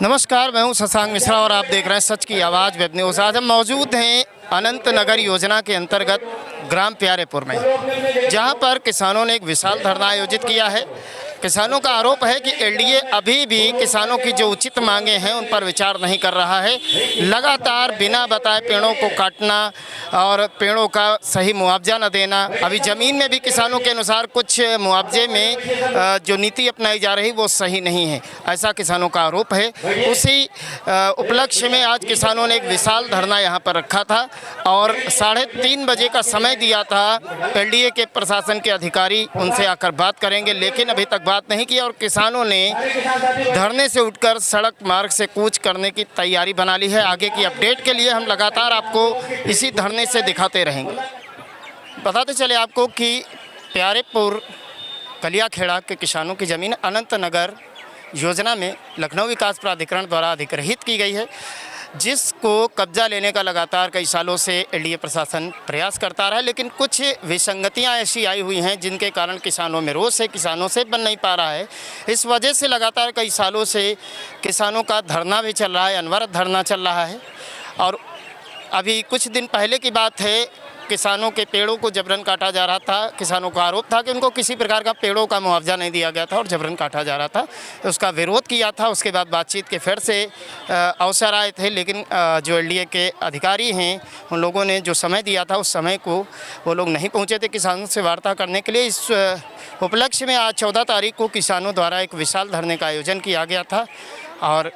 नमस्कार, मैं हूं शशांक मिश्रा और आप देख रहे हैं सच की आवाज़ वेब न्यूज़। आज हम मौजूद हैं अनंत नगर योजना के अंतर्गत ग्राम प्यारेपुर में, जहां पर किसानों ने एक विशाल धरना आयोजित किया है। किसानों का आरोप है कि एलडीए अभी भी किसानों की जो उचित मांगे हैं उन पर विचार नहीं कर रहा है। लगातार बिना बताए पेड़ों को काटना और पेड़ों का सही मुआवजा न देना। अभी ज़मीन में भी किसानों के अनुसार कुछ मुआवजे में जो नीति अपनाई जा रही वो सही नहीं है, ऐसा किसानों का आरोप है। उसी उपलक्ष्य में आज किसानों ने एक विशाल धरना यहाँ पर रखा था और 3:30 बजे का समय दिया था। एलडीए के प्रशासन के अधिकारी उनसे आकर बात करेंगे, लेकिन अभी तक बात नहीं की और किसानों ने धरने से उठकर सड़क मार्ग से कूच करने की तैयारी बना ली है। आगे की अपडेट के लिए हम लगातार आपको इसी धरने से दिखाते रहेंगे। बताते चले आपको कि प्यारेपुर कलियाखेड़ा के किसानों की ज़मीन अनंत नगर योजना में लखनऊ विकास प्राधिकरण द्वारा अधिग्रहित की गई है, जिसको कब्जा लेने का लगातार कई सालों से एलडीए प्रशासन प्रयास करता रहा है। लेकिन कुछ विसंगतियां ऐसी आई हुई हैं जिनके कारण किसानों में रोष है, किसानों से बन नहीं पा रहा है। इस वजह से लगातार कई सालों से किसानों का धरना भी चल रहा है, अनवरत धरना चल रहा है। और अभी कुछ दिन पहले की बात है, किसानों के पेड़ों को जबरन काटा जा रहा था। किसानों का आरोप था कि उनको किसी प्रकार का पेड़ों का मुआवजा नहीं दिया गया था और जबरन काटा जा रहा था। उसका विरोध किया था। उसके बाद बातचीत के फिर से अवसर आए थे, लेकिन जो एलडीए के अधिकारी हैं उन लोगों ने जो समय दिया था उस समय को वो लोग नहीं पहुंचे थे किसानों से वार्ता करने के लिए। इस उपलक्ष्य में आज 14 तारीख को किसानों द्वारा एक विशाल धरने का आयोजन किया गया था और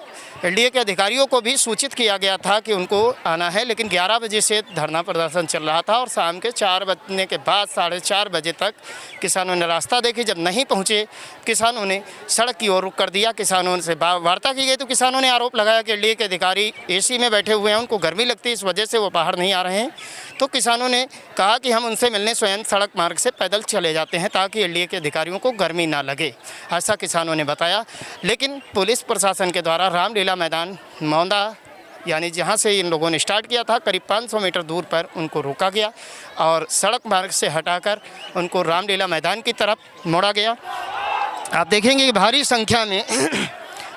एलडीए के अधिकारियों को भी सूचित किया गया था कि उनको आना है। लेकिन 11 बजे से धरना प्रदर्शन चल रहा था और शाम के 4 बजने के बाद 4:30 बजे तक किसानों ने रास्ता देखी। जब नहीं पहुंचे किसानों ने सड़क की ओर रुख कर दिया। किसानों से वार्ता की गई तो किसानों ने आरोप लगाया कि एलडीए के अधिकारी एसी में बैठे हुए हैं, उनको गर्मी लगती है, इस वजह से वो बाहर नहीं आ रहे हैं। तो किसानों ने कहा कि हम उनसे मिलने स्वयं सड़क मार्ग से पैदल चले जाते हैं ताकि एलडीए के अधिकारियों को गर्मी ना लगे, ऐसा किसानों ने बताया। लेकिन पुलिस प्रशासन के द्वारा रामलीला मैदान मौंदा, यानी जहां से इन लोगों ने स्टार्ट किया था, करीब 500 मीटर दूर पर उनको रोका गया और सड़क मार्ग से हटाकर उनको रामलीला मैदान की तरफ मोड़ा गया। आप देखेंगे कि भारी संख्या में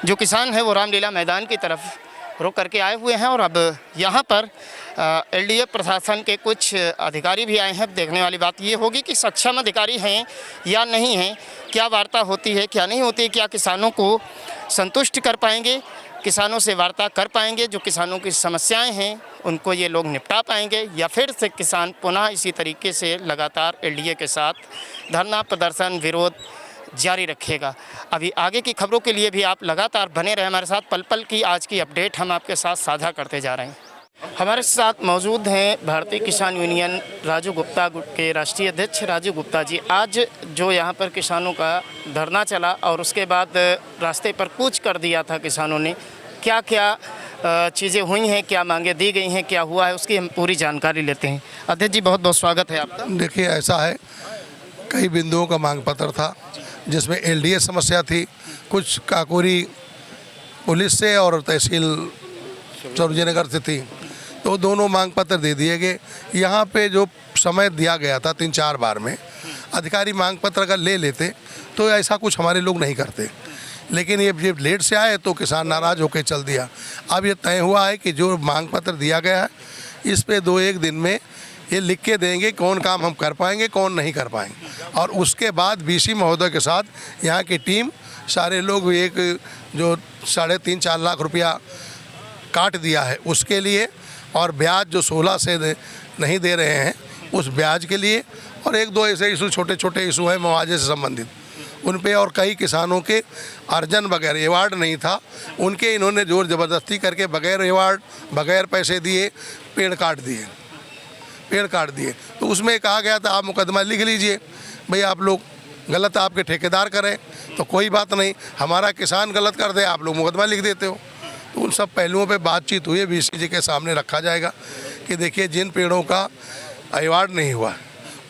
जो किसान हैं वो रामलीला मैदान की तरफ रुक करके आए हुए हैं और अब यहाँ पर एलडीए प्रशासन के कुछ अधिकारी भी आए हैं। देखने वाली बात ये होगी कि सक्षम अधिकारी हैं या नहीं हैं, क्या वार्ता होती है क्या नहीं होती है, क्या किसानों को संतुष्ट कर पाएंगे, किसानों से वार्ता कर पाएंगे, जो किसानों की समस्याएं हैं उनको ये लोग निपटा पाएंगे, या फिर से किसान पुनः इसी तरीके से लगातार एलडीए के साथ धरना प्रदर्शन विरोध जारी रखेगा। अभी आगे की खबरों के लिए भी आप लगातार बने रहे हमारे साथ। पल पल की आज की अपडेट हम आपके साथ साझा करते जा रहे हैं। हमारे साथ मौजूद हैं भारतीय किसान यूनियन राजू गुप्ता के राष्ट्रीय अध्यक्ष राजू गुप्ता जी। आज जो यहाँ पर किसानों का धरना चला और उसके बाद रास्ते पर कूच कर दिया था किसानों ने, क्या क्या चीज़ें हुई हैं, क्या मांगे दी गई हैं, क्या हुआ है, उसकी हम पूरी जानकारी लेते हैं। अध्यक्ष जी, बहुत बहुत स्वागत है आपका। देखिए, ऐसा है, कई बिंदुओं का मांग पत्र था जिसमें एलडीए समस्या थी, कुछ काकोरी पुलिस से और तहसील सरोजनगर से थी, तो दोनों मांग पत्र दे दिए गए। यहाँ पे जो समय दिया गया था 3-4 बार में, अधिकारी मांग पत्र अगर ले लेते तो ऐसा कुछ हमारे लोग नहीं करते, लेकिन ये जब लेट से आए तो किसान नाराज़ होकर चल दिया। अब ये तय हुआ है कि जो मांग पत्र दिया गया है इस पे 2-1 दिन में ये लिख के देंगे कौन काम हम कर पाएंगे कौन नहीं कर पाएंगे, और उसके बाद बीसी महोदय के साथ यहाँ की टीम सारे लोग एक जो 3.5-4 लाख रुपया काट दिया है उसके लिए, और ब्याज जो 16 से नहीं दे रहे हैं उस ब्याज के लिए, और 1-2 ऐसे इशू छोटे छोटे इशू हैं मुआवजे से संबंधित उन पे, और कई किसानों के अर्जन बगैर एवार्ड नहीं था उनके इन्होंने जोर ज़बरदस्ती करके बगैर एवार्ड बगैर पैसे दिए पेड़ काट दिए। तो उसमें कहा गया था आप मुकदमा लिख लीजिए, भाई आप लोग गलत आपके ठेकेदार करें तो कोई बात नहीं, हमारा किसान गलत कर दे आप लोग मुकदमा लिख देते हो। तो उन सब पहलुओं पे बातचीत हुई, बीसी जी के सामने रखा जाएगा कि देखिए जिन पेड़ों का अवार्ड नहीं हुआ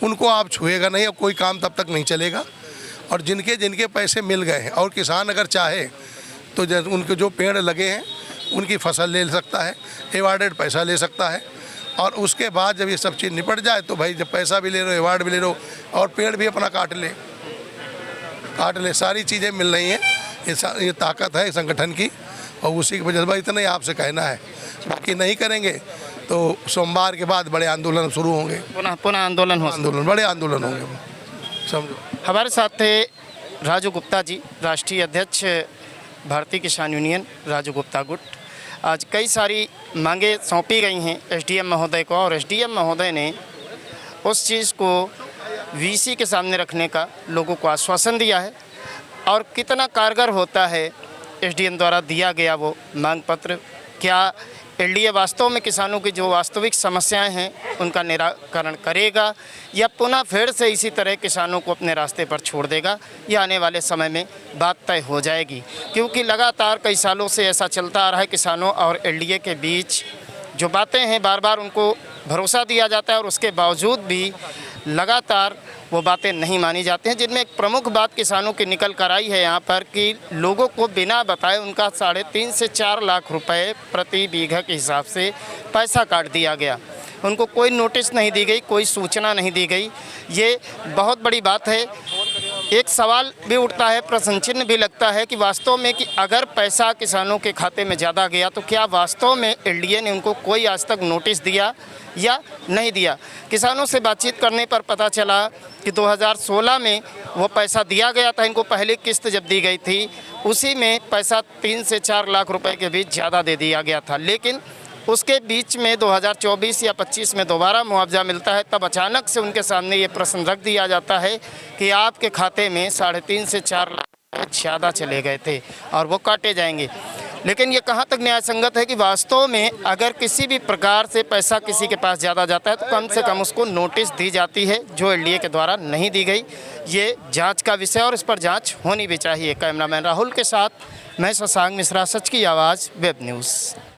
उनको आप छुएगा नहीं और कोई काम तब तक नहीं चलेगा, और जिनके जिनके पैसे मिल गए हैं और किसान अगर चाहे तो उनके जो पेड़ लगे हैं उनकी फसल ले सकता है, अवार्डेड पैसा ले सकता है, और उसके बाद जब ये सब चीज़ निपट जाए तो भाई जब पैसा भी ले रहे हो अवार्ड भी ले रहे हो और पेड़ भी अपना काट ले, सारी चीज़ें मिल रही हैं। ये ताकत है संगठन की, और उसी की वजह से भाई इतना ही आपसे कहना है, बाकी नहीं करेंगे तो सोमवार के बाद बड़े आंदोलन शुरू होंगे, पुनः आंदोलन हो। बड़े आंदोलन होंगे, समझो। हमारे साथ थे राजू गुप्ता जी, राष्ट्रीय अध्यक्ष भारतीय किसान यूनियन राजू गुप्ता गुट। आज कई सारी मांगे सौंपी गई हैं एसडीएम महोदय को, और एसडीएम महोदय ने उस चीज़ को वीसी के सामने रखने का लोगों को आश्वासन दिया है। और कितना कारगर होता है एसडीएम द्वारा दिया गया वो मांग पत्र, क्या एलडीए वास्तव में किसानों की जो वास्तविक समस्याएं हैं उनका निराकरण करेगा, या पुनः फिर से इसी तरह किसानों को अपने रास्ते पर छोड़ देगा, या आने वाले समय में बात तय हो जाएगी। क्योंकि लगातार कई सालों से ऐसा चलता आ रहा है, किसानों और एलडीए के बीच जो बातें हैं बार बार उनको भरोसा दिया जाता है और उसके बावजूद भी लगातार वो बातें नहीं मानी जाती हैं। जिनमें एक प्रमुख बात किसानों की निकल कर आई है यहाँ पर कि लोगों को बिना बताए उनका 3.5 से 4 लाख रुपए प्रति बीघा के हिसाब से पैसा काट दिया गया। उनको कोई नोटिस नहीं दी गई, कोई सूचना नहीं दी गई। ये बहुत बड़ी बात है। एक सवाल भी उठता है, प्रश्न चिन्ह भी लगता है कि वास्तव में कि अगर पैसा किसानों के खाते में ज़्यादा गया तो क्या वास्तव में एलडीए ने उनको कोई आज तक नोटिस दिया या नहीं दिया। किसानों से बातचीत करने पर पता चला कि 2016 में वो पैसा दिया गया था, इनको पहली किस्त जब दी गई थी उसी में पैसा 3 से 4 लाख रुपए के बीच ज़्यादा दे दिया गया था। लेकिन उसके बीच में 2024 या 25 में दोबारा मुआवजा मिलता है, तब अचानक से उनके सामने ये प्रश्न रख दिया जाता है कि आपके खाते में 3.5 से 4 लाख ज़्यादा चले गए थे और वो काटे जाएंगे। लेकिन ये कहाँ तक न्याय संगत है कि वास्तव में अगर किसी भी प्रकार से पैसा किसी के पास ज़्यादा जाता है तो कम से कम उसको नोटिस दी जाती है, जो एलडीए के द्वारा नहीं दी गई। ये जांच का विषय और इस पर जांच होनी भी चाहिए। कैमरामैन राहुल के साथ मैं शशांक मिश्रा, सच की आवाज़, वेब न्यूज़।